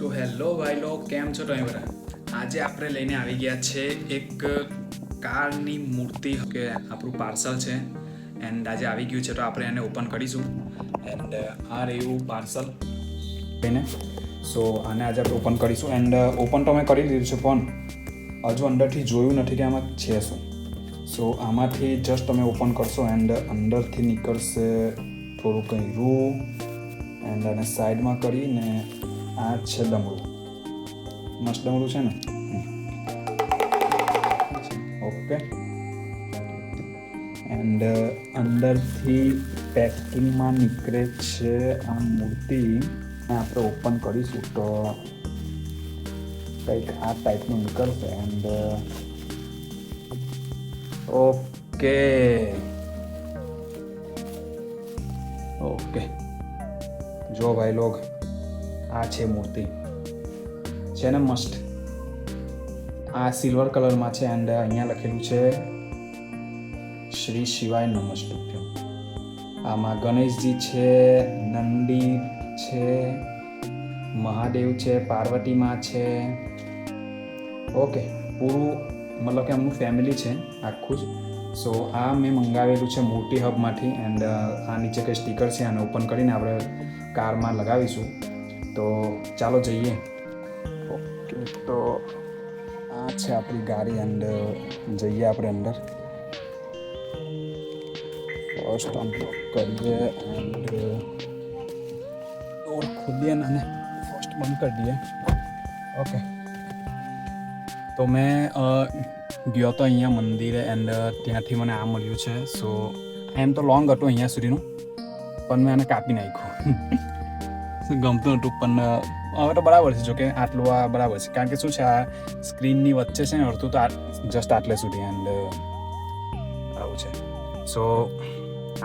તો હેલો ભાઈ લોકો, કેમ છો તમે બધા? આજે આપણે લઈને આવી ગયા છે એક કારની મૂર્તિ કે આપણું પાર્સલ છે એન્ડ આજે આવી ગયું છે તો આપણે એને ઓપન કરીશું. એન્ડ આ રહ્યું પાર્સલ લઈને. સો આને આજે આપણે ઓપન કરીશું એન્ડ ઓપન તો અમે કરી દીધું છે પણ હજુ અંદરથી જોયું નથી કે આમાં છે શું. સો આમાંથી જસ્ટ તમે ઓપન કરશો એન્ડ અંદરથી નીકળશે થોડું કંઈ રૂ એન્ડ આને સાઈડમાં કરીને આ છે ડમરું. મસ્ત ડમરું છે ને. ઓકે એન્ડ અંદરથી પેકિંગમાં નીકળે છે આ મૂર્તિ. આપણે ઓપન કરીશું તો કંઈક આ ટાઈપનું નીકળશે એન્ડ ઓકે જો ભાઈ લોગ, આ છે મૂર્તિ છે ને મસ્ત. આ સિલ્વર કલરમાં છે એન્ડ અહીંયા લખેલું છે શ્રી શિવાય નમસ્તુભ્યમ. આમાં ગણેશજી છે, નંદી છે, મહાદેવ છે, પાર્વતી માં છે. ઓકે, પૂરું મતલબ કે આમનું ફેમિલી છે આખું જ. સો આ મેં મંગાવેલું છે મૂર્તિ હબમાંથી એન્ડ આ નીચે કંઈ સ્ટીકર છે, આને ઓપન કરીને આપણે કારમાં લગાવીશું. તો ચાલો જઈએ. ઓકે, તો આ છે આપણી ગાડી એન્ડ જઈએ આપણે અંદર. ફર્સ્ટ અનલોક કરીએ એન્ડ ડોર ખોલીએ અને ફર્સ્ટ બંધ કરી દઈએ. ઓકે, તો મેં ગયો તો અહીંયા મંદિરે એન્ડ ત્યાંથી મને આ મળ્યું છે. સો એમ તો લોંગ હતું અહીંયા સુધીનું, પણ મેં આને કાપી નાખ્યું. ગમતું હતું પણ હવે તો બરાબર છે. જોકે આટલું આ બરાબર છે, કારણ કે શું છે આ સ્ક્રીનની વચ્ચે છે ને અડધું તો જસ્ટ આટલે સુધી એન્ડ આવું છે. સો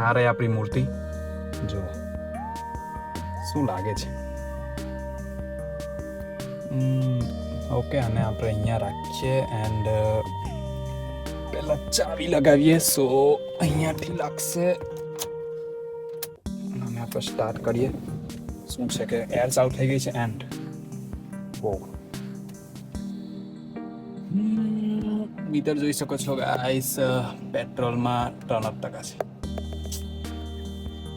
આ રહી આપણી મૂર્તિ. જો શું લાગે છે. ઓકે, અને આપણે અહીંયા રાખીએ એન્ડ પહેલાં ચાવી લગાવીએ. સો અહીંયાથી લાગશે અને આપણે સ્ટાર્ટ કરીએ. શું છે કે એર ચાલુ થઈ ગઈ છે એન્ડ બહુ મીટર જોઈ શકો છો ગાઈસ. પેટ્રોલમાં 3% છે.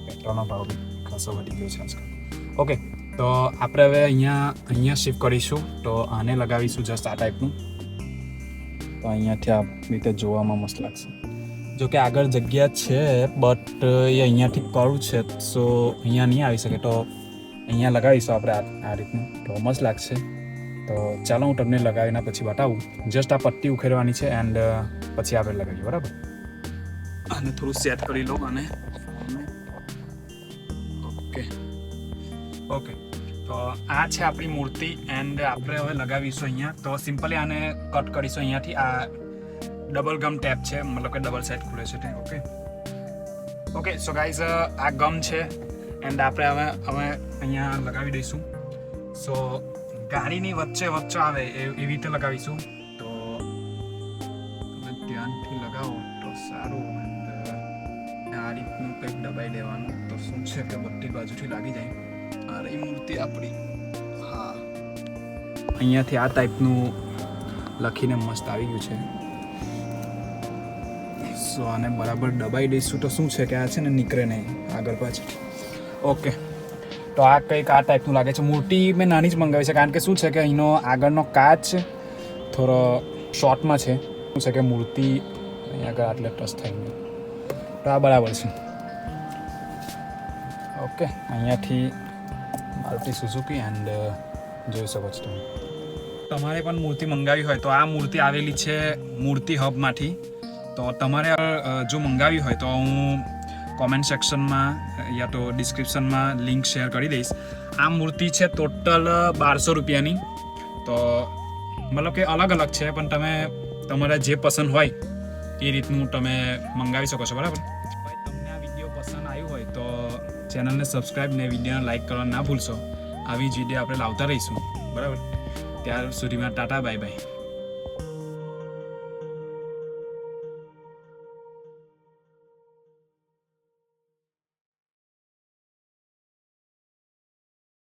પેટ્રોલનો ભાવ બી ખાસો વધી ગયો છે આજકાલ. ઓકે, તો આપણે હવે અહીંયા શિફ્ટ કરીશું. તો આને લગાવીશું જસ્ટ આ ટાઈપનું. તો અહીંયાથી આ રીતે જોવામાં મસ્ત લાગશે. જો કે આગળ જગ્યા છે બટ એ અહીંયાથી કરું છે, સો અહીંયા નહીં આવી શકે. તો અહીંયા લગાવીશું આપણે આ રીતનું, તો મસ્ત લાગશે. તો ચાલો હું તમને લગાવીને પછી બતાવું. જસ્ટ આ પટ્ટી ઉખેરવાની છે એન્ડ પછી આપણે લગાવીએ. બરાબર, આને થોડું સેટ કરી લો અને ઓકે, તો આ છે આપણી મૂર્તિ એન્ડ આપણે હવે લગાવીશું અહીંયા. તો સિમ્પલી આને કટ કરીશું અહીંયાથી. આ ડબલ ગમ ટેપ છે, મતલબ કે ડબલ સાઈડ ખુલે છે તે. ઓકે, સો ગાઈઝ આ ગમ છે એન્ડ આપણે હવે અહીંયા લગાવી દઈશું. સો ગાડીની વચ્ચે આવે એવી રીતે લગાવીશું. તો તમે ધ્યાનથી લગાવો તો સારું. એન્ડ આ રીતનું કંઈક દબાઈ દેવાનું. તો શું છે કે બધી બાજુથી લાગી જાય. આ રહી મૂર્તિ આપણી. હા, અહીંયાથી આ ટાઈપનું લખીને મસ્ત આવી ગયું છે. સો આને બરાબર દબાઈ દઈશું તો શું છે કે આ છે ને નીકળે નહીં આગળ પાછળ. ઓકે, તો આ કંઈક આ ટાઈપનું લાગે છે. મૂર્તિ મેં નાની જ મંગાવી છે, કારણ કે શું છે કે અહીંનો આગળનો કાચ થોડો શોર્ટમાં છે. શું છે કે મૂર્તિ અહીં આગળ આટલે ટચ થાય નહીં. તો આ બરાબર છે. ઓકે, અહીંયાથી મારુતિ સુઝુકી એન્ડ જોઈ શકો છો તમે. તમારે પણ મૂર્તિ મંગાવી હોય તો આ મૂર્તિ આવેલી છે મૂર્તિ હબમાંથી. તો તમારે જો મંગાવી હોય તો હું કોમેન્ટ સેક્શનમાં યા તો ડિસ્ક્રિપ્શનમાં લિંક શેર કરી દઈશ. આ મૂર્તિ છે ટોટલ 1200 રૂપિયાની. તો મતલબ કે અલગ અલગ છે, પણ તમે તમારે જે પસંદ હોય એ રીતનું તમે મંગાવી શકો છો. બરાબર, તમને આ વિડીયો પસંદ આવ્યો હોય તો ચેનલને સબસ્ક્રાઈબ ને વિડીયોને લાઈક કરવા ના ભૂલશો. આવી જ વિડીયો આપણે લાવતા રહીશું. બરાબર, ત્યાર સુધીમાં ટાટા, બાય બાય.